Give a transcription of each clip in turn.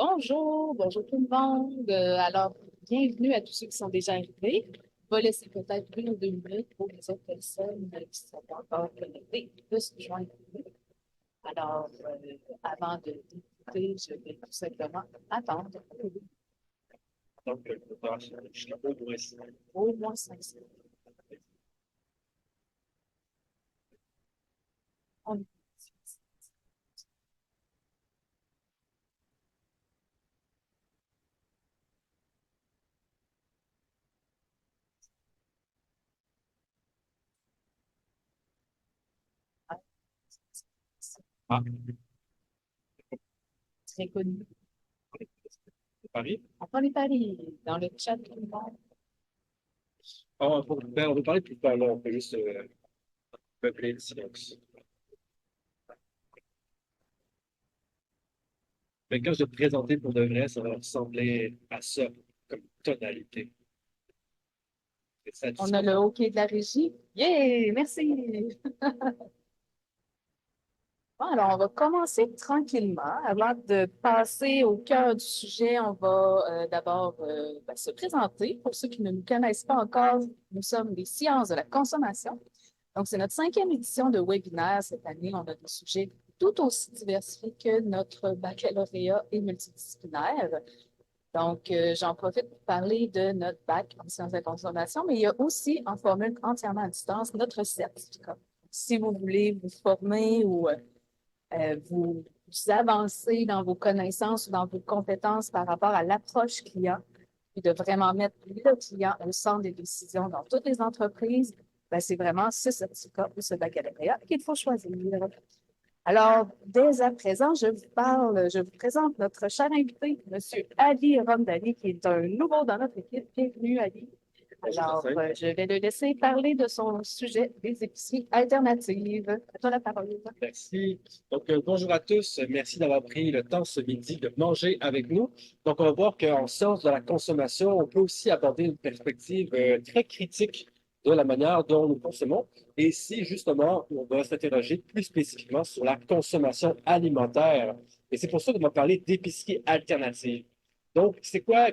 Bonjour, bonjour tout le monde. Alors, bienvenue à tous ceux qui sont déjà arrivés. On va laisser peut-être 1 ou 2 minutes pour les autres personnes qui sont pas encore connectées de se joindre. Alors, avant de débuter, je vais tout simplement attendre Donc, je suis au moins cinq. au moins 5 minutes. On- Ah, Très connu. Paris. On prend les paris dans le chat tout le monde. On va parler plus tard, là. On peut juste peupler le silence. Mais quand je vais te présenter pour de vrai, ça va ressembler à ça, comme tonalité. C'est On a le satisfaisant. OK de la régie. Yeah, merci. Bon, alors, on va commencer tranquillement. Avant de passer au cœur du sujet, on va d'abord se présenter. Pour ceux qui ne nous connaissent pas encore, nous sommes les sciences de la consommation. Donc, c'est notre 5e édition de webinaire cette année. On a des sujets tout aussi diversifiés que notre baccalauréat et multidisciplinaire. Donc, j'en profite pour parler de notre bac en sciences de la consommation, mais il y a aussi en formule entièrement à distance notre certificat. Si vous voulez vous former ou vous avancez dans vos connaissances ou dans vos compétences par rapport à l'approche client, puis de vraiment mettre le client au centre des décisions dans toutes les entreprises, ben, c'est vraiment ce certificat ou ce baccalauréat qu'il faut choisir. Alors, dès à présent, je vous présente notre cher invité, M. Ali Ramdali, qui est un nouveau dans notre équipe. Bienvenue, Ali. Bonjour, Alors, Jacinthe. je vais le laisser parler de son sujet des épiceries alternatives. À toi la parole. Merci. Donc, bonjour à tous. Merci d'avoir pris le temps ce midi de manger avec nous. Donc, on va voir qu'en sciences de la consommation, on peut aussi aborder une perspective très critique de la manière dont nous consommons. Et ici, justement, on va s'interroger plus spécifiquement sur la consommation alimentaire. Et c'est pour ça qu'on va parler d'épicerie alternative. Donc, c'est quoi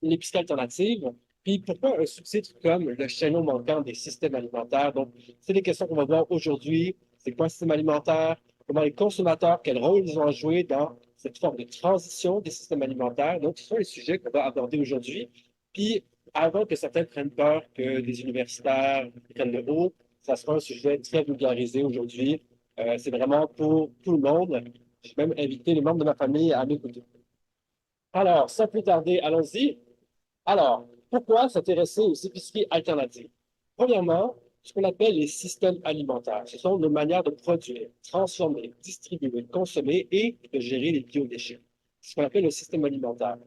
l'épicerie alternative? Puis pourquoi un sous-titre comme le chaînon manquant des systèmes alimentaires? Donc, c'est des questions qu'on va voir aujourd'hui. C'est quoi un système alimentaire? Comment les consommateurs, quel rôle ils ont à jouer dans cette forme de transition des systèmes alimentaires? Donc, ce sont les sujets qu'on va aborder aujourd'hui. Puis, avant que certains prennent peur que des universitaires prennent le haut, ça sera un sujet très vulgarisé aujourd'hui. C'est vraiment pour tout le monde. J'ai même invité les membres de ma famille à m'écouter. Alors, sans plus tarder, allons-y. Alors, pourquoi s'intéresser aux épiceries alternatives? Premièrement, ce qu'on appelle les systèmes alimentaires. Ce sont nos manières de produire, transformer, distribuer, consommer et de gérer les biodéchets. C'est ce qu'on appelle le système alimentaire.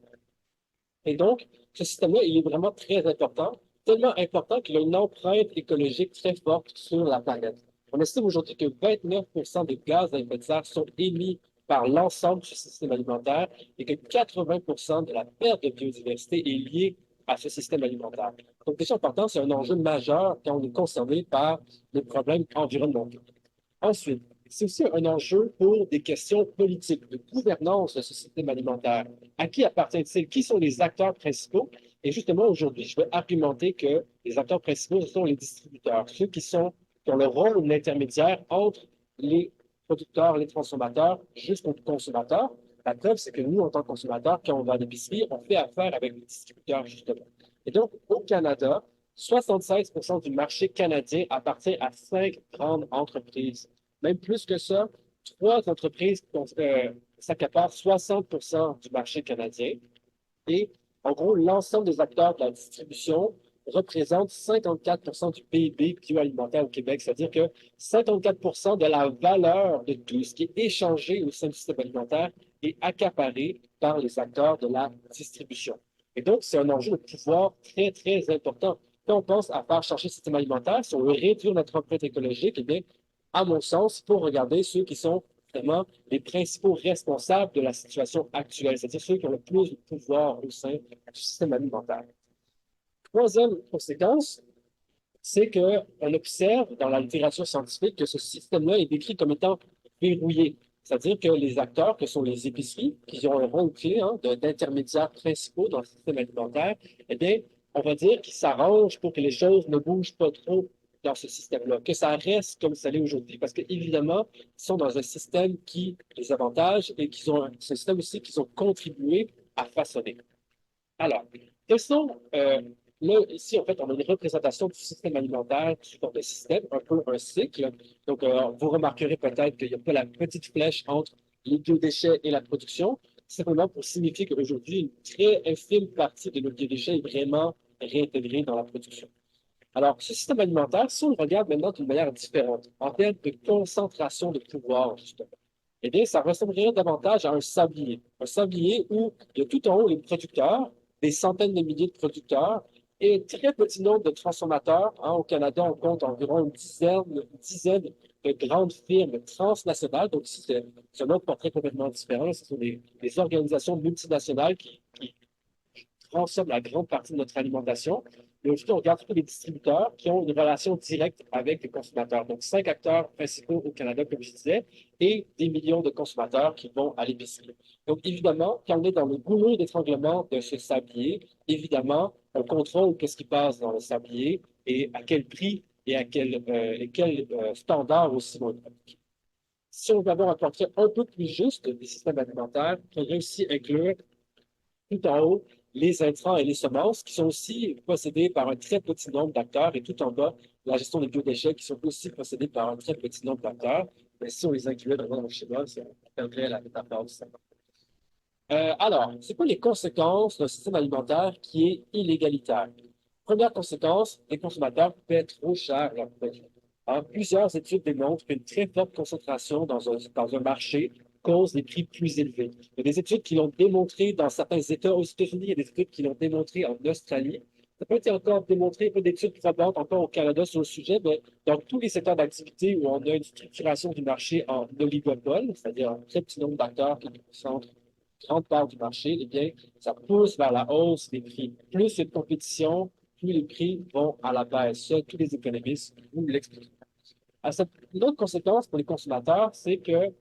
Et donc, ce système-là, il est vraiment très important, tellement important qu'il a une empreinte écologique très forte sur la planète. On estime aujourd'hui que 29% des gaz à effet de serre sont émis par l'ensemble du système alimentaire et que 80% de la perte de biodiversité est liée à ce système alimentaire. Donc, déjà important, c'est un enjeu majeur quand on est concerné par les problèmes environnementaux. Ensuite, c'est aussi un enjeu pour des questions politiques, de gouvernance de ce système alimentaire. À qui appartient-il? Qui sont les acteurs principaux? Et justement, aujourd'hui, je vais argumenter que les acteurs principaux, ce sont les distributeurs, ceux qui ont le rôle d'intermédiaire entre les producteurs, les transformateurs, jusqu'aux consommateurs. La preuve, c'est que nous, en tant que consommateurs, quand on va à l'épicerie, on fait affaire avec les distributeurs, justement. Et donc, au Canada, 76% du marché canadien appartient à 5 grandes entreprises. Même plus que ça, 3 entreprises s'accaparent 60% du marché canadien. Et en gros, l'ensemble des acteurs de la distribution représentent 54% du PIB bioalimentaire au Québec. C'est-à-dire que 54% de la valeur de tout ce qui est échangé au sein du système alimentaire est accaparé par les acteurs de la distribution. Et donc, c'est un enjeu de pouvoir très, très important. Quand on pense à faire changer le système alimentaire, si on veut réduire notre empreinte écologique, eh bien, à mon sens, il faut regarder ceux qui sont vraiment les principaux responsables de la situation actuelle, c'est-à-dire ceux qui ont le plus de pouvoir au sein du système alimentaire. Troisième conséquence, c'est qu'on observe dans la littérature scientifique que ce système-là est décrit comme étant verrouillé. C'est-à-dire que les acteurs, que sont les épiceries, qui ont un rôle clé hein, d'intermédiaires principaux dans le système alimentaire, eh bien, on va dire qu'ils s'arrangent pour que les choses ne bougent pas trop dans ce système-là, que ça reste comme ça l'est aujourd'hui. Parce qu'évidemment, ils sont dans un système qui les avantage et qu'ils ont un système aussi qu'ils ont contribué à façonner. Alors, quels sont, là, ici, en fait, on a une représentation du système alimentaire sous forme de système, un peu un cycle. Donc, vous remarquerez peut-être qu'il n'y a pas la petite flèche entre les biodéchets et la production, simplement pour signifier qu'aujourd'hui, une très infime partie de nos biodéchets est vraiment réintégrée dans la production. Alors, ce système alimentaire, si on le regarde maintenant d'une manière différente, en termes de concentration de pouvoir, justement, eh bien, ça ressemblerait davantage à un sablier. Un sablier où il y a tout en haut les producteurs, des centaines de milliers de producteurs et un très petit nombre de transformateurs. Hein. Au Canada, on compte environ une dizaine de grandes firmes transnationales. Donc, ici, c'est un autre portrait complètement différent. Ce sont des organisations multinationales qui consomme la grande partie de notre alimentation. Mais aujourd'hui, on regarde tous les distributeurs qui ont une relation directe avec les consommateurs. Donc, 5 acteurs principaux au Canada, comme je disais, et des millions de consommateurs qui vont à l'épicerie. Donc, évidemment, quand on est dans le goulot d'étranglement de ce sablier, évidemment, on contrôle qu'est-ce qui passe dans le sablier et à quel prix et à quel standard aussi on le pratique. Si on veut avoir un portrait un peu plus juste des systèmes alimentaires, il faudrait aussi inclure tout en haut, les intrants et les semences, qui sont aussi possédés par un très petit nombre d'acteurs, et tout en bas, la gestion des biodéchets, qui sont aussi possédés par un très petit nombre d'acteurs. Mais si on les incluait vraiment dans le schéma, ça perdrait la métaphore du savant. Alors, c'est quoi les conséquences d'un système alimentaire qui est inégalitaire? Première conséquence, les consommateurs paient trop cher leurs produits. Hein, plusieurs études démontrent qu'une très forte concentration dans un marché cause des prix plus élevés. Il y a des études qui l'ont démontré dans certains États aux États-Unis, il y a des études qui l'ont démontré en Australie. Ça peut être encore démontré, pas d'études probantes encore au Canada sur le sujet, mais dans tous les secteurs d'activité où on a une structuration du marché en oligopole, c'est-à-dire un très petit nombre d'acteurs qui concentrent une grande part du marché, eh bien, ça pousse vers la hausse des prix. Plus il y a de compétition, plus les prix vont à la baisse. Ça, tous les économistes vous l'expliquent. Une autre conséquence pour les consommateurs, c'est que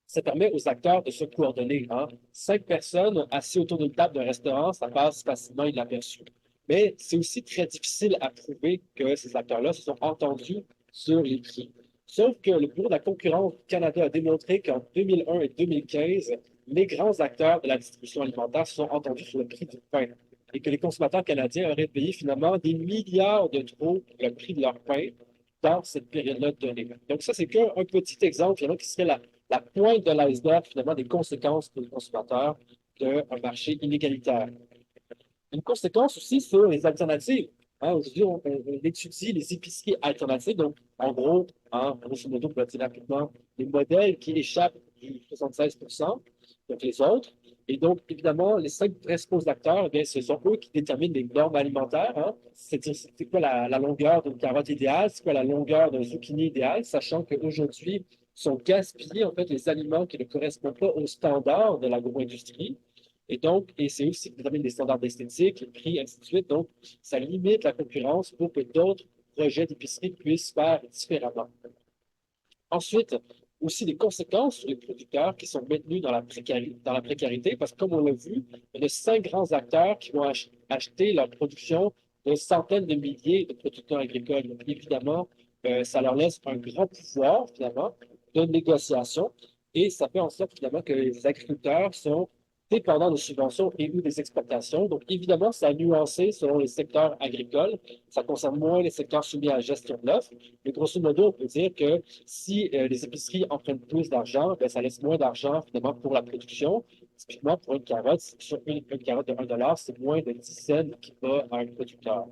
ça permet aux acteurs de se coordonner. Hein. 5 personnes assises autour d'une table d'un restaurant, ça passe facilement inaperçu. Mais c'est aussi très difficile à prouver que ces acteurs-là se sont entendus sur les prix. Sauf que le Bureau de la concurrence du Canada a démontré qu'en 2001 et 2015, les grands acteurs de la distribution alimentaire se sont entendus sur le prix du pain et que les consommateurs canadiens auraient payé finalement des milliards de trop pour le prix de leur pain dans cette période-là donnée. Donc ça, c'est qu'un petit exemple finalement, qui serait la pointe de l'iceberg finalement des conséquences pour les consommateurs d'un marché inégalitaire. Une conséquence aussi sur les alternatives. Hein, aujourd'hui, on étudie les épiceries alternatives. Donc, en gros, hein, grosso modo, pour dire rapidement, les modèles qui échappent du 76 donc les autres. Et donc, évidemment, les 5 principaux acteurs, eh bien, ce sont eux qui déterminent les normes alimentaires. Hein. C'est-à-dire, c'est quoi la longueur d'une carotte idéale, c'est quoi la longueur d'un zucchini idéal, sachant qu'aujourd'hui, sont gaspillés, en fait, les aliments qui ne correspondent pas aux standards de l'agro-industrie. Et donc, et c'est eux aussi qui déterminent les standards d'esthétique, les prix, ainsi de suite. Donc, ça limite la concurrence pour que d'autres projets d'épicerie puissent faire différemment. Ensuite, aussi des conséquences sur les producteurs qui sont maintenus dans la précarité, parce que comme on l'a vu, il y a 5 grands acteurs qui vont acheter leur production de centaines de milliers de producteurs agricoles. Donc, évidemment, ça leur laisse un grand pouvoir, finalement, de négociation, et ça fait en sorte, finalement, que les agriculteurs sont dépendants de subventions et ou des exportations. Donc, évidemment, ça a nuancé selon les secteurs agricoles. Ça concerne moins les secteurs soumis à la gestion de l'offre. Mais grosso modo, on peut dire que si les épiceries en prennent plus d'argent, ben, ça laisse moins d'argent finalement pour la production. Typiquement, pour une carotte, sur une carotte de 1 $, c'est moins de 10 cents qui va à un producteur.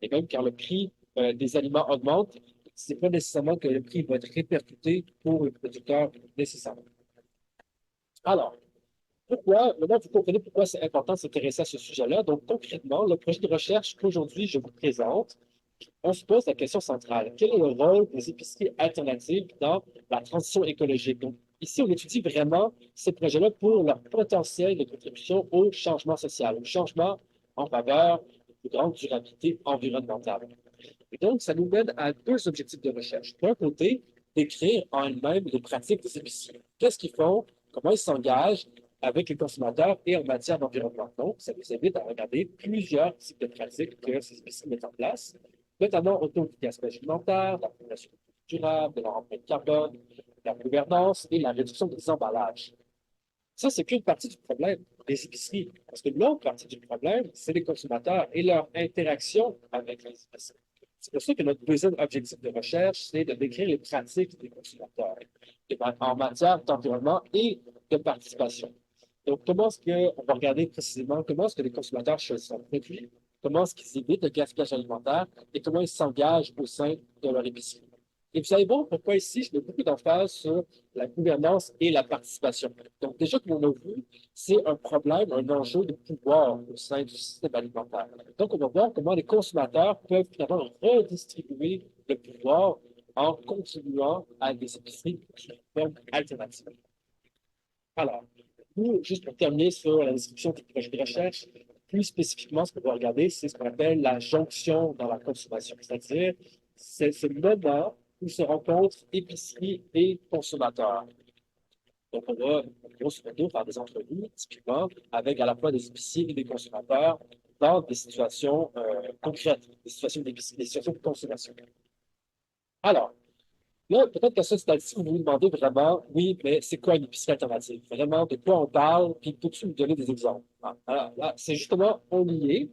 Et même quand le prix des aliments augmente, c'est pas nécessairement que le prix va être répercuté pour le producteur nécessairement. Alors, maintenant, vous comprenez pourquoi c'est important de s'intéresser à ce sujet-là. Donc, concrètement, le projet de recherche qu'aujourd'hui je vous présente, on se pose la question centrale. Quel est le rôle des épiceries alternatives dans la transition écologique? Donc, ici, on étudie vraiment ces projets-là pour leur potentiel de contribution au changement social, au changement en faveur de plus grande durabilité environnementale. Et donc, ça nous mène à 2 objectifs de recherche. D'un côté, décrire en elle-même les pratiques des épiceries. Qu'est-ce qu'ils font? Comment ils s'engagent avec les consommateurs et en matière d'environnement. Donc, ça nous invite à regarder plusieurs types de pratiques que ces épiceries mettent en place, notamment autour du gaspillage alimentaire, de la production durable, de leur empreinte carbone, de la gouvernance et la réduction des emballages. Ça, c'est qu'une partie du problème des épiceries. Parce que l'autre partie du problème, c'est les consommateurs et leur interaction avec les épiceries. C'est pour ça que notre deuxième objectif de recherche, c'est de décrire les pratiques des consommateurs en matière d'environnement et de participation. Donc, comment est-ce qu'on va regarder précisément comment est-ce que les consommateurs choisissent leurs produits, comment est-ce qu'ils évitent le gaspillage alimentaire et comment ils s'engagent au sein de leur épicerie. Et vous savez bon pourquoi ici, je mets beaucoup d'emphase sur la gouvernance et la participation. Donc, déjà, comme on a vu, c'est un problème, un enjeu de pouvoir au sein du système alimentaire. Donc, on va voir comment les consommateurs peuvent finalement redistribuer le pouvoir en contribuant à des épiceries qui sont alternatives. Alors, nous, juste pour terminer sur la description des projets de recherche, plus spécifiquement, ce qu'on va regarder, c'est ce qu'on appelle la jonction dans la consommation, c'est-à-dire c'est ce moment où se rencontrent épicerie et consommateurs. Donc, on va, grosso modo, faire des entrevues, typiquement, avec à la fois des épiciers et des consommateurs dans des situations concrètes, des situations d'épicerie, des situations de consommation. Alors, là, peut-être qu'à ce stade-ci, vous vous demandez vraiment, oui, mais c'est quoi une épicerie alternative? Vraiment, de quoi on parle, puis peux-tu me donner des exemples? Alors, là, c'est justement, on y est.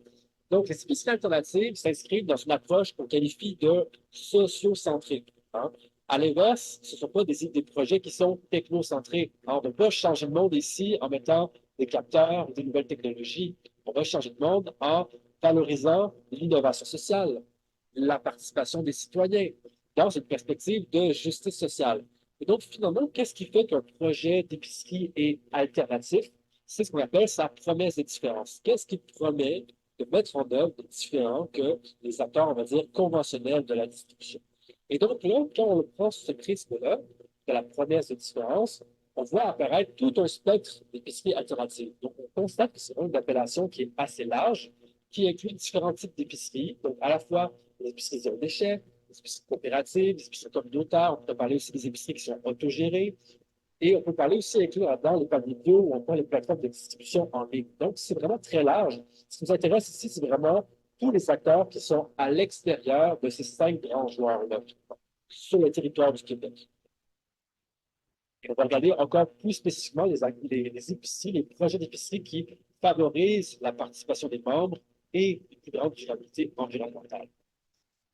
Donc, les épiceries alternatives s'inscrivent dans une approche qu'on qualifie de socio-centrique. Hein. À l'inverse, ce ne sont pas des projets qui sont technocentrés. On ne va pas changer le monde ici en mettant des capteurs, des nouvelles technologies. On va changer le monde en valorisant l'innovation sociale, la participation des citoyens, dans une perspective de justice sociale. Et donc, finalement, qu'est-ce qui fait qu'un projet d'épicerie est alternatif? C'est ce qu'on appelle sa promesse de différence. Qu'est-ce qui promet de mettre en œuvre de différent que les acteurs, on va dire, conventionnels de la distribution? Et donc, là, quand on prend ce prisme-là, de la promesse de différence, on voit apparaître tout un spectre d'épiceries alternatives. Donc, on constate que c'est une appellation qui est assez large, qui inclut différents types d'épiceries, donc à la fois les épiceries zéro déchet, les épiceries coopératives, les épiceries communautaires, on peut parler aussi des épiceries qui sont autogérées, et on peut parler aussi inclure là-dedans les paniers bio ou encore les plateformes de distribution en ligne. Donc, c'est vraiment très large. Ce qui nous intéresse ici, c'est vraiment tous les acteurs qui sont à l'extérieur de ces 5 grands joueurs-là sur le territoire du Québec. Et on va regarder encore plus spécifiquement les épiceries, les projets d'épicerie qui favorisent la participation des membres et une plus grande durabilité environnementale.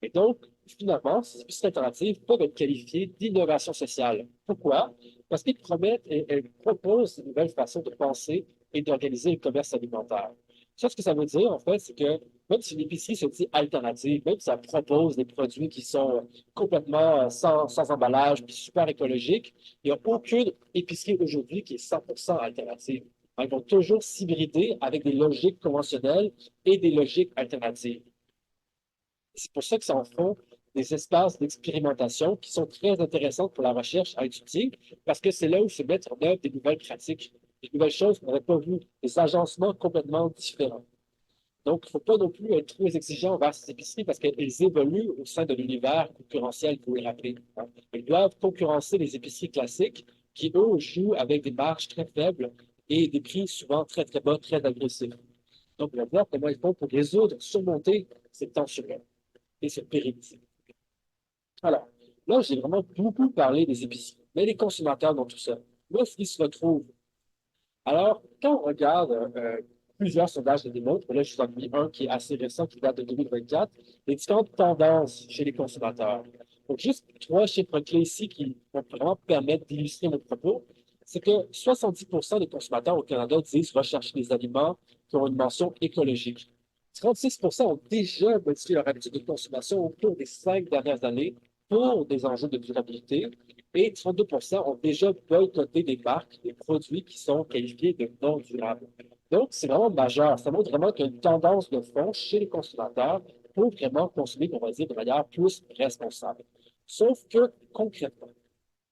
Et donc, finalement, ces épiceries alternatives peuvent être qualifiées d'innovation sociale. Pourquoi? Parce qu'ils promettent et elles proposent de nouvelles façons de penser et d'organiser le commerce alimentaire. Ça, ce que ça veut dire, en fait, c'est que même si une épicerie se dit alternative, même si ça propose des produits qui sont complètement sans emballage, puis super écologiques, il n'y a aucune épicerie aujourd'hui qui est 100% alternative. Ils vont toujours s'hybrider avec des logiques conventionnelles et des logiques alternatives. C'est pour ça que ça en font des espaces d'expérimentation qui sont très intéressants pour la recherche à étudier, parce que c'est là où se mettent en œuvre des nouvelles pratiques, des nouvelles choses qu'on n'avait pas vues, des agencements complètement différents. Donc, il ne faut pas non plus être trop exigeant envers ces épiceries parce qu'elles évoluent au sein de l'univers concurrentiel, pour les rappeler. Hein. Elles doivent concurrencer les épiceries classiques qui, eux, jouent avec des marges très faibles et des prix souvent très, très bas, très agressifs. Donc, on va voir comment ils font pour résoudre, surmonter ces tensions-là et cette pérennité. Alors, là, j'ai vraiment beaucoup parlé des épiceries, mais les consommateurs dans tout ça, où est-ce qu'ils se retrouvent? Alors, quand on regarde plusieurs sondages le démontrent, là, je vous en ai mis un qui est assez récent, qui date de 2024, les différentes tendances chez les consommateurs. Donc, juste 3 chiffres clés ici qui vont vraiment permettre d'illustrer mon propos. C'est que 70% des consommateurs au Canada disent rechercher des aliments qui ont une mention écologique. 36% ont déjà modifié leur habitude de consommation au cours des 5 dernières années pour des enjeux de durabilité et 32% ont déjà boycotté des marques, des produits qui sont qualifiés de non durables. Donc, c'est vraiment majeur. Ça montre vraiment qu'il y a une tendance de fond chez les consommateurs pour vraiment consommer, on va dire, de manière plus responsable. Sauf que, concrètement,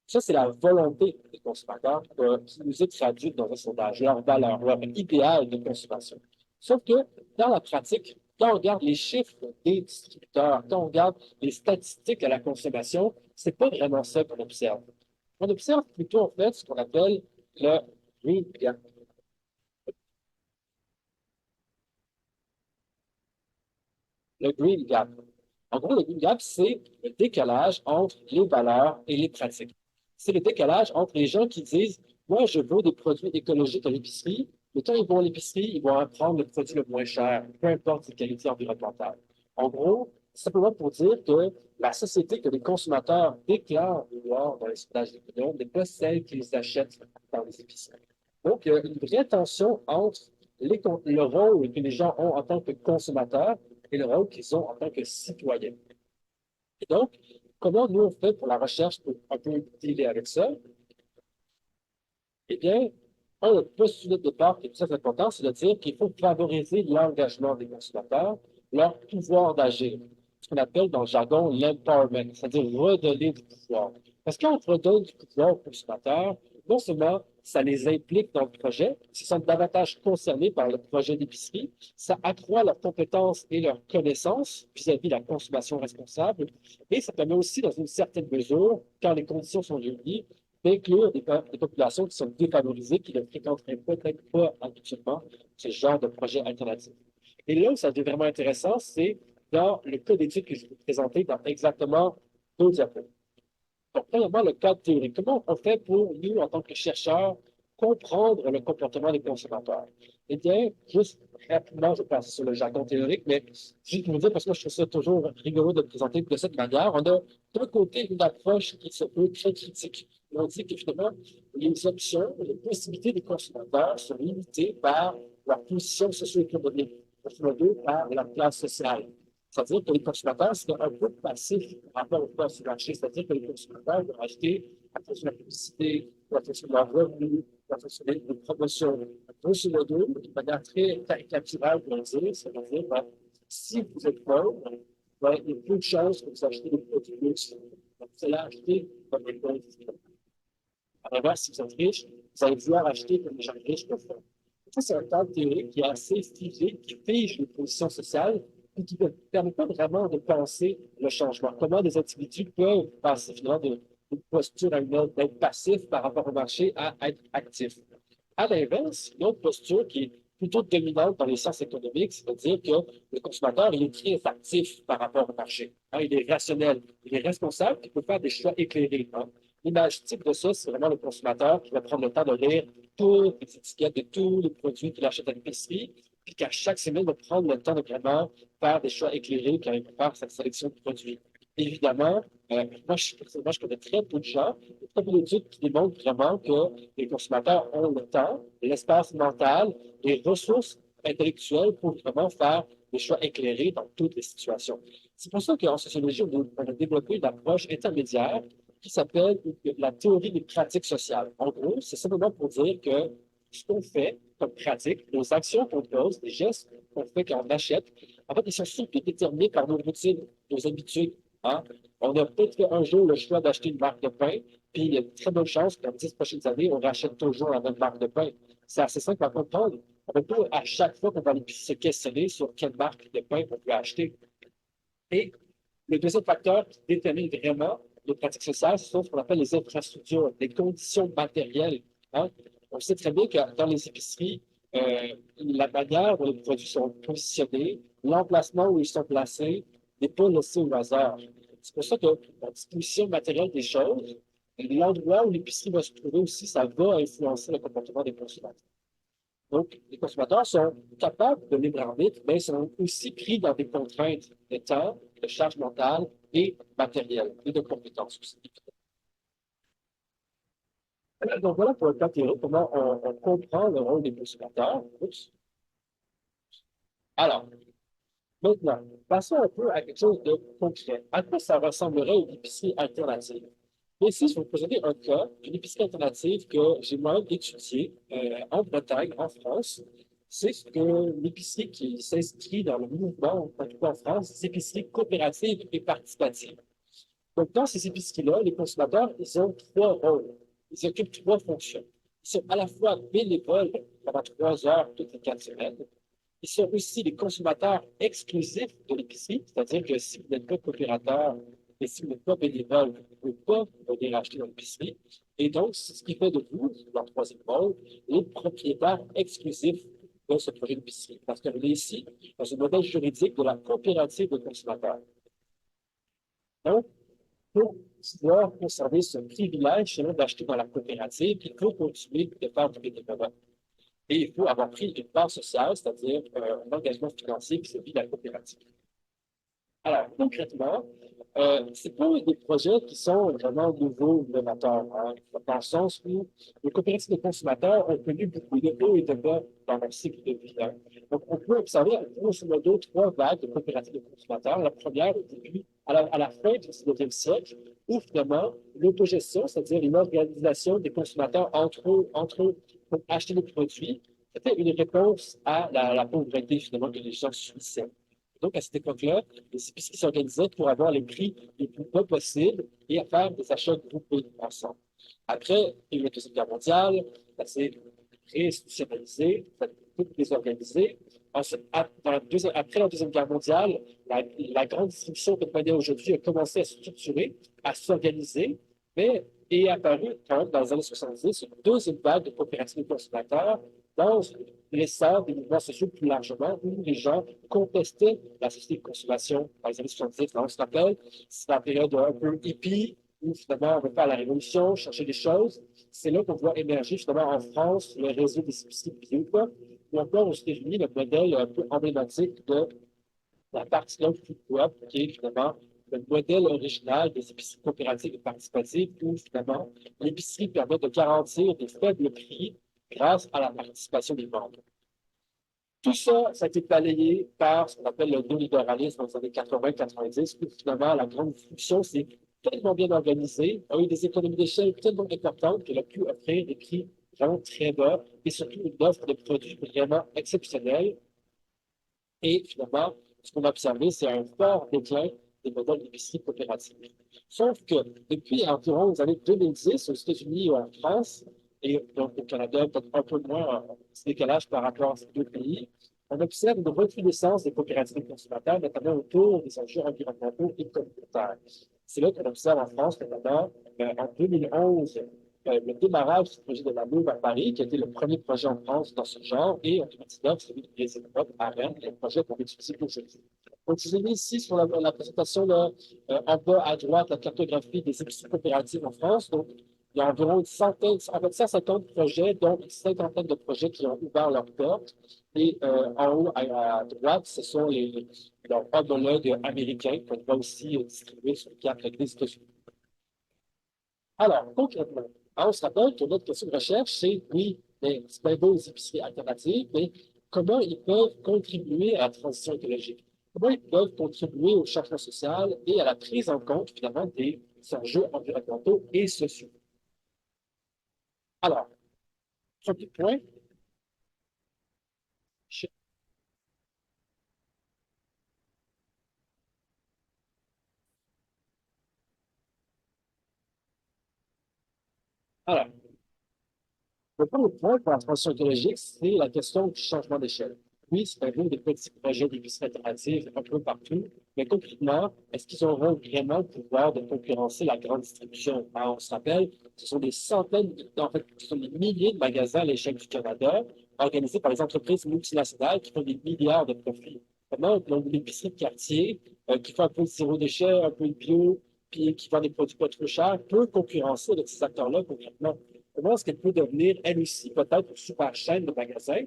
ça, c'est la volonté des consommateurs qui nous est traduite dans un sondage, leur valeur, leur idéal de consommation. Sauf que, dans la pratique, quand on regarde les chiffres des distributeurs, quand on regarde les statistiques à la consommation, c'est pas vraiment ça qu'on observe. On observe plutôt, en fait, ce qu'on appelle le green gap. Le green gap. En gros, le green gap, c'est le décalage entre les valeurs et les pratiques. C'est le décalage entre les gens qui disent, moi, je veux des produits écologiques à l'épicerie, mais quand ils vont à l'épicerie, ils vont prendre le produit le moins cher, peu importe sa qualité environnementale. En gros, c'est simplement pour dire que la société que les consommateurs déclarent vouloir dans les sondages d'opinion n'est pas celle qu'ils achètent dans les épiceries. Donc, il y a une vraie tension entre le rôle que les gens ont en tant que consommateurs et le rôle qu'ils ont en tant que citoyens. Et donc, comment nous on fait pour la recherche pour un peu dealer avec ça? Eh bien, un postulat de départ qui est très important, c'est de dire qu'il faut favoriser l'engagement des consommateurs, leur pouvoir d'agir, ce qu'on appelle dans le jargon l'empowerment, c'est-à-dire redonner du pouvoir. Parce que quand on redonne du pouvoir aux consommateurs, non seulement ça les implique dans le projet, ils se sentent davantage concernés par le projet d'épicerie, ça accroît leurs compétences et leurs connaissances vis-à-vis de la consommation responsable, et ça permet aussi, dans une certaine mesure, quand les conditions sont réunies, d'inclure des populations qui sont défavorisées, qui ne fréquenteraient peut-être pas habituellement ce genre de projet alternatif. Et là où ça devient vraiment intéressant, c'est dans le cas d'étude que je vais vous présenter dans exactement deux diapos. Donc, premièrement, le cadre théorique. Comment on fait pour, nous, en tant que chercheurs, comprendre le comportement des consommateurs? Eh bien, juste rapidement, je vais passer sur le jargon théorique, mais juste pour vous dire, parce que moi, je trouve ça toujours rigolo de le présenter de cette manière, on a d'un côté une approche qui se peut très critique. On dit que finalement, les options, les possibilités des consommateurs sont limitées par leur position socio-économique, par leur classe sociale. C'est-à-dire que les consommateurs sont un peu passifs par rapport au poste du marché. C'est-à-dire que les consommateurs vont acheter à cause de la publicité, à cause de leur revenu, à cause de promotions. Grosso modo, de manière très caricaturale, on dire, ça veut dire, ben, si vous êtes pauvre, ben, il y a peu de chances que vous achetez des produits luxe. Donc, vous allez acheter comme les bons dividende. À l'inverse, si vous êtes riche, vous allez vouloir acheter comme les gens riches le font. Ça, c'est un cadre théorique qui est assez figé, qui fige les positions sociales et qui ne permet pas vraiment de penser le changement. Comment des individus peuvent passer finalement d'une posture à une autre, d'être passif par rapport au marché à être actif. À l'inverse, une autre posture qui est plutôt dominante dans les sciences économiques, c'est-à-dire que le consommateur, il est très actif par rapport au marché. Hein, il est rationnel, il est responsable, il peut faire des choix éclairés. Hein. L'image type de ça, c'est vraiment le consommateur qui va prendre le temps de lire toutes les étiquettes de tous les produits qu'il achète à l'épicerie, puis qu'à chaque semaine, il va prendre le temps de vraiment faire des choix éclairés quand il va faire sa sélection de produits. Évidemment, moi, je connais très peu de gens, très peu d'études qui démontrent vraiment que les consommateurs ont le temps, l'espace mental, les ressources intellectuelles pour vraiment faire des choix éclairés dans toutes les situations. C'est pour ça qu'en sociologie, on a développé une approche intermédiaire qui s'appelle la théorie des pratiques sociales. En gros, c'est simplement pour dire que ce qu'on fait comme pratique, nos actions qu'on pose, les gestes qu'on fait quand on achète, en fait, ils sont surtout déterminés par nos routines, nos habitudes. Hein? On a peut-être fait un jour le choix d'acheter une marque de pain, puis il y a une très bonne chance que dans les 10 prochaines années, on rachète toujours la même marque de pain. C'est assez simple à comprendre. On ne peut pas à chaque fois qu'on va aller se questionner sur quelle marque de pain on peut acheter. Et le deuxième facteur qui détermine vraiment les pratiques sociales, ce sont ce qu'on appelle les infrastructures, les conditions matérielles. Hein? On sait très bien que dans les épiceries, la manière dont les produits sont positionnés, l'emplacement où ils sont placés n'est pas laissé au hasard. C'est pour ça que la disposition matérielle des choses, l'endroit où l'épicerie va se trouver aussi, ça va influencer le comportement des consommateurs. Donc, les consommateurs sont capables de libre arbitre, mais sont aussi pris dans des contraintes de temps, de charge mentale et matérielle, et de compétences aussi. Donc, voilà pour le cas théorique, comment on comprend le rôle des consommateurs. Oups. Alors, maintenant, passons un peu à quelque chose de concret. À quoi ça ressemblerait une épicerie alternative? Ici, je vais vous présenter un cas d'une épicerie alternative que j'ai moi-même étudiée en Bretagne, en France. C'est que l'épicerie qui s'inscrit dans le mouvement, en tout cas en France, c'est l'épicerie coopérative et participative. Donc, dans ces épiceries-là, les consommateurs, ils ont trois rôles. Ils occupent trois fonctions. Ils sont à la fois bénévoles pendant 3 heures toutes les 4 semaines. Ils sont aussi les consommateurs exclusifs de l'épicerie, c'est-à-dire que si vous n'êtes pas coopérateur et si vous n'êtes pas bénévole, vous ne pouvez pas venir acheter dans l'épicerie. Et donc, c'est ce qui fait de vous, dans le troisième pôle, les propriétaires exclusifs de ce projet d'épicerie. Parce qu'on est ici dans un modèle juridique de la coopérative de consommateurs. Donc, pour pouvoir conserver ce privilège selon d'acheter dans la coopérative, il faut continuer de faire du bénévolat. Et il faut avoir pris une part sociale, c'est-à-dire un engagement financier vis-à-vis de la coopérative. Alors, concrètement, c'est pas des projets qui sont vraiment nouveaux, novateurs, hein, dans le sens où les coopératives de consommateurs ont connu beaucoup de hauts et de bas dans leur cycle de vie, hein. Donc, on peut observer, grosso modo, trois vagues de coopératives de consommateurs. La première, au début, à la fin du 19e siècle, où finalement, l'autogestion, c'est-à-dire une organisation des consommateurs entre eux pour acheter des produits, c'était une réponse à la pauvreté, finalement, que les gens subissaient. Donc, à cette époque-là, les épiceries s'organisaient pour avoir les prix les plus bas possibles et à faire des achats groupés ensemble. Après, il y a eu la Deuxième Guerre mondiale, ça s'est réinstitutionnalisé, ça a été désorganisé. Ensuite, après la Deuxième Guerre mondiale, la grande distribution que connaît aujourd'hui a commencé à se structurer, à s'organiser, mais est apparu quand même dans les années 70 une deuxième vague de coopératives de consommateurs dans l'essor des mouvements sociaux plus largement, où les gens contestaient la société de consommation dans les années 70. On se rappelle, c'est la période un peu hippie, où finalement on veut faire la révolution, chercher des choses. C'est là qu'on voit émerger finalement en France le réseau des épiceries bio, ou encore aux États-Unis le modèle un peu emblématique de la partie là Food Coop, qui est finalement le modèle original des épiceries coopératives et participatives, où finalement l'épicerie permet de garantir des faibles prix grâce à la participation des membres. Tout ça, ça a été balayé par ce qu'on appelle le néolibéralisme dans les années 80-90, où finalement la grande distribution s'est tellement bien organisée, a eu des économies d'échelle tellement importantes qu'elle a pu offrir des prix vraiment très bas et surtout une offre de produits vraiment exceptionnelle. Et finalement, ce qu'on a observé, c'est un fort déclin des modèles d'épicerie coopérative. Sauf que depuis environ les années 2010, aux États-Unis ou en France, et donc au Canada, peut-être un peu moins en décalage par rapport à ces deux pays, on observe une recrudescence des coopératives de consommateurs, notamment autour des enjeux environnementaux et communautaires. C'est là qu'on observe en France, notamment en 2011, le démarrage du projet de la Louvre à Paris, qui a été le premier projet en France dans ce genre, et en 2019, celui de les Europe à Rennes, le projet qu'on utilise aujourd'hui. Donc, vous avez ici sur la présentation, là, en bas à droite, la cartographie des épiceries coopératives en France. Donc, il y a environ une centaine, en fait 150 projets, dont une cinquantaine de projets qui ont ouvert leurs portes. Et en haut à droite, ce sont leurs homologues américains qu'on va aussi distribuer sur le carte des États-Unis. Alors, concrètement, on se rappelle que notre question de recherche, c'est, oui, c'est bien beau les épiceries alternatives, mais comment ils peuvent contribuer à la transition écologique? Comment ils peuvent contribuer au changement social et à la prise en compte, finalement, des enjeux environnementaux et sociaux? Alors, premier point, alors, le premier point pour la transition écologique, c'est la question du changement d'échelle. Oui, c'est un des petits projets d'épicerie alternative un peu partout, mais concrètement, est-ce qu'ils auront vraiment le pouvoir de concurrencer la grande distribution? Alors, on se rappelle, ce sont des centaines, en fait, ce sont des milliers de magasins à l'échelle du Canada, organisés par les entreprises multinationales qui font des milliards de profits. Comment l'épicerie de quartier, qui fait un peu de zéro déchet, un peu de bio, puis qui vend des produits pas trop chers, peut concurrencer avec ces acteurs-là concrètement? Comment est-ce qu'elle peut devenir, elle aussi, peut-être une super chaîne de magasins?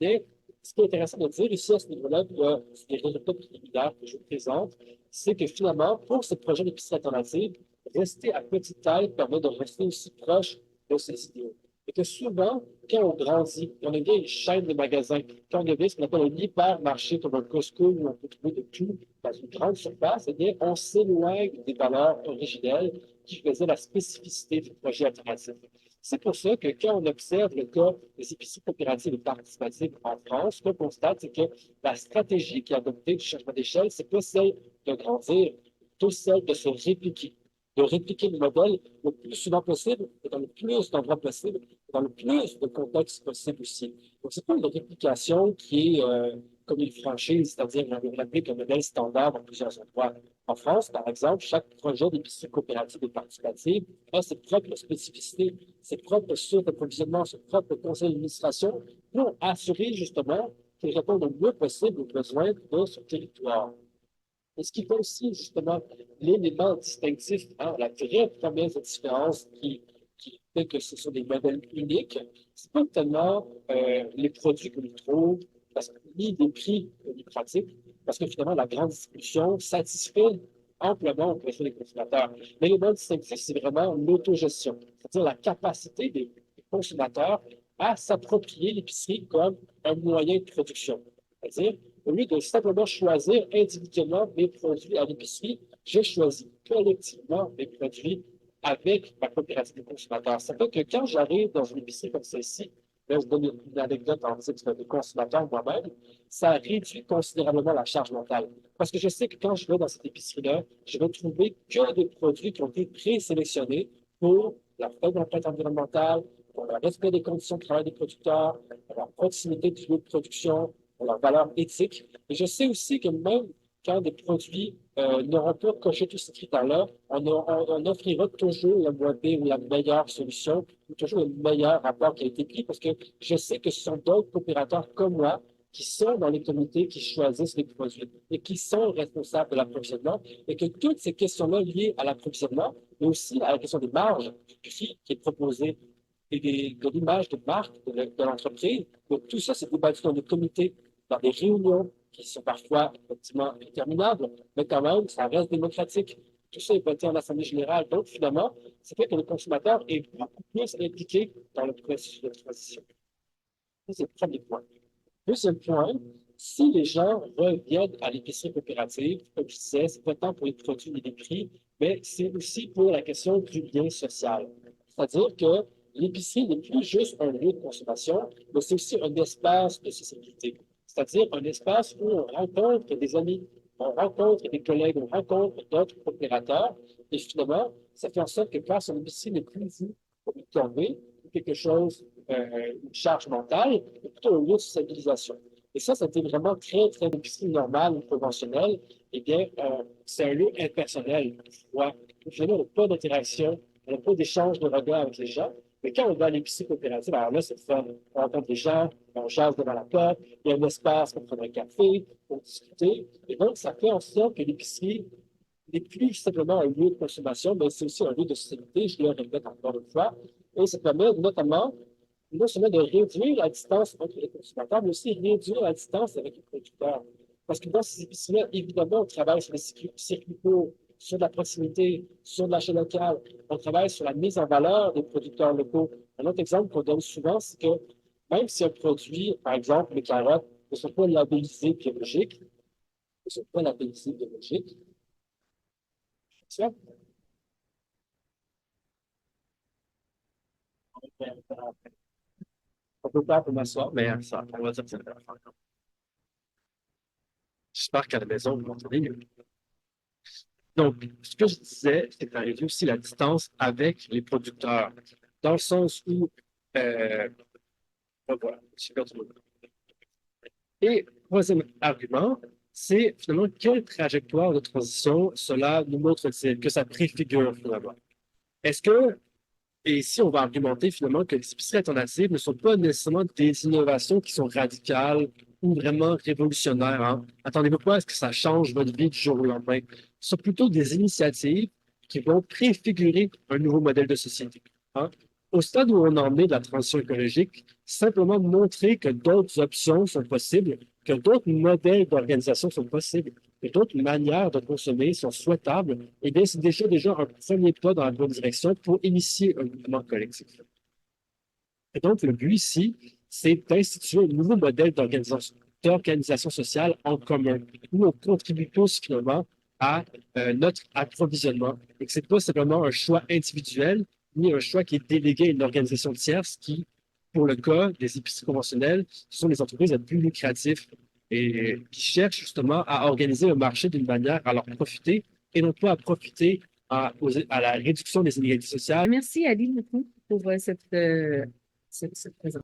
Et ce qui est intéressant de dire ici à ce niveau-là, des résultats préliminaires que je vous présente, c'est que finalement, pour ce projet d'épicerie alternative, rester à petite taille permet de rester aussi proche de ces idéaux. Et que souvent, quand on grandit, on devient une chaîne de magasins, quand on devient ce qu'on appelle un hypermarché comme un Costco où on peut trouver de tout dans une grande surface, eh bien, on s'éloigne des valeurs originelles qui faisaient la spécificité du projet alternatif. C'est pour ça que quand on observe le cas des épiceries coopératives et participatives en France, ce qu'on constate, c'est que la stratégie qui est adoptée du changement d'échelle, c'est pas celle de grandir, plutôt celle de se répliquer, de répliquer le modèle le plus souvent possible et dans le plus d'endroits possible, dans le plus de contextes possible aussi. Donc, c'est pas une réplication qui est comme une franchise, c'est-à-dire on applique un modèle standard dans plusieurs endroits. En France, par exemple, chaque projet d'épicerie coopérative et participative a ses propres spécificités, ses propres sources d'approvisionnement, ses propres conseils d'administration pour assurer justement qu'ils répondent le mieux possible aux besoins de ce territoire. Et ce qui fait aussi justement l'élément distinctif, hein, la vraie première différence qui fait que ce sont des modèles uniques, c'est pas tellement les produits que l'on trouve, ni des prix ni pratiques, parce que finalement, la grande distribution satisfait amplement aux besoins des consommateurs. L'élément distinctif, c'est vraiment l'autogestion, c'est-à-dire la capacité des consommateurs à s'approprier l'épicerie comme un moyen de production. C'est-à-dire, au lieu de simplement choisir individuellement mes produits à l'épicerie, j'ai choisi collectivement mes produits avec ma coopérative de consommateurs. Ça fait que quand j'arrive dans une épicerie comme celle-ci, là, je donne une anecdote en titre de consommateur moi-même, ça réduit considérablement la charge mentale. Parce que je sais que quand je vais dans cette épicerie-là, je vais trouver que des produits qui ont été présélectionnés pour la faible empreinte environnementale, pour le respect des conditions de travail des producteurs, pour la proximité du lieu de production, pour leur valeur éthique. Et je sais aussi que même quand des produits n'auront pas coché tous ces critères-là, on offrira toujours le moins pire ou la meilleure solution, ou toujours le meilleur rapport qui a été pris, parce que je sais que ce sont d'autres coopérateurs comme moi qui sont dans les comités qui choisissent les produits et qui sont responsables de l'approvisionnement, et que toutes ces questions-là liées à l'approvisionnement, mais aussi à la question des marges du prix qui est proposé et de l'image de marque de l'entreprise. Donc, tout ça, c'est débattu dans des comités, dans des réunions qui sont parfois effectivement interminables, mais quand même, ça reste démocratique. Tout ça est voté en Assemblée générale. Donc, finalement, c'est fait que le consommateur est beaucoup plus impliqué dans le processus de transition. C'est le premier point. Deuxième point, si les gens reviennent à l'épicerie coopérative, comme je disais, c'est pas tant pour les produits et les prix, mais c'est aussi pour la question du lien social. C'est-à-dire que l'épicerie n'est plus juste un lieu de consommation, mais c'est aussi un espace de sociabilité. C'est-à-dire un espace où on rencontre des amis, on rencontre des collègues, on rencontre d'autres coopérateurs, et finalement, ça fait en sorte que quand son épicerie n'est plus vue comme une corvée, quelque chose, une charge mentale, mais plutôt un lieu de sociabilisation. Et ça c'était vraiment très, très difficile, normal ou conventionnel. Eh bien, c'est un lieu impersonnel. Ouais. Finalement, on n'a pas d'interaction, on n'a pas d'échange de regards avec les gens. Mais quand on va à l'épicerie coopérative, alors là, c'est fun. On rencontre des gens, on jase devant la porte, il y a un espace pour prendre un café, pour discuter. Et donc, ça fait en sorte que l'épicerie n'est plus simplement un lieu de consommation, mais c'est aussi un lieu de socialité, je le répète encore une fois. Et ça permet notamment non seulement de réduire la distance entre les consommateurs, mais aussi réduire la distance avec les producteurs. Parce que dans ces épiceries-là, évidemment, on travaille sur les circuits courts, sur de la proximité, sur de l'achat local. On travaille sur la mise en valeur des producteurs locaux. Un autre exemple qu'on donne souvent, c'est que même si un produit, par exemple, les carottes, ne sont pas labellisées biologiques, ne sont pas labellisées biologiques, ça, on peut pas pour m'asseoir, mais ça, on va dire que c'est la fin. J'espère qu'à la maison, vous m'entendez mieux. Donc, ce que je disais, c'est que ça réduit aussi la distance avec les producteurs, dans le sens où, euh, voilà, j'ai perdu mon mot. Et troisième argument, c'est finalement quelle trajectoire de transition cela nous montre-t-il, que ça préfigure finalement. Est-ce que, et ici on va argumenter finalement que les épiceries alternatives ne sont pas nécessairement des innovations qui sont radicales ou vraiment révolutionnaires. Hein? Attendez-vous pas à ce que ça change votre vie du jour au lendemain. Ce sont plutôt des initiatives qui vont préfigurer un nouveau modèle de société. Hein? Au stade où on en est de la transition écologique, simplement montrer que d'autres options sont possibles, que d'autres modèles d'organisation sont possibles, que d'autres manières de consommer sont souhaitables, eh bien, c'est déjà un premier pas dans la bonne direction pour initier un mouvement collectif. Et donc, le but ici, c'est d'instituer un nouveau modèle d'organisation sociale en commun, où on contribue tous finalement à notre approvisionnement et que ce n'est pas simplement un choix individuel, ni un choix qui est délégué à une organisation tierce qui, pour le cas des épiceries conventionnelles, sont les entreprises les plus lucratives et qui cherchent justement à organiser le marché d'une manière à leur profiter et non pas à profiter à la réduction des inégalités sociales. Merci, Ali, beaucoup pour cette présentation.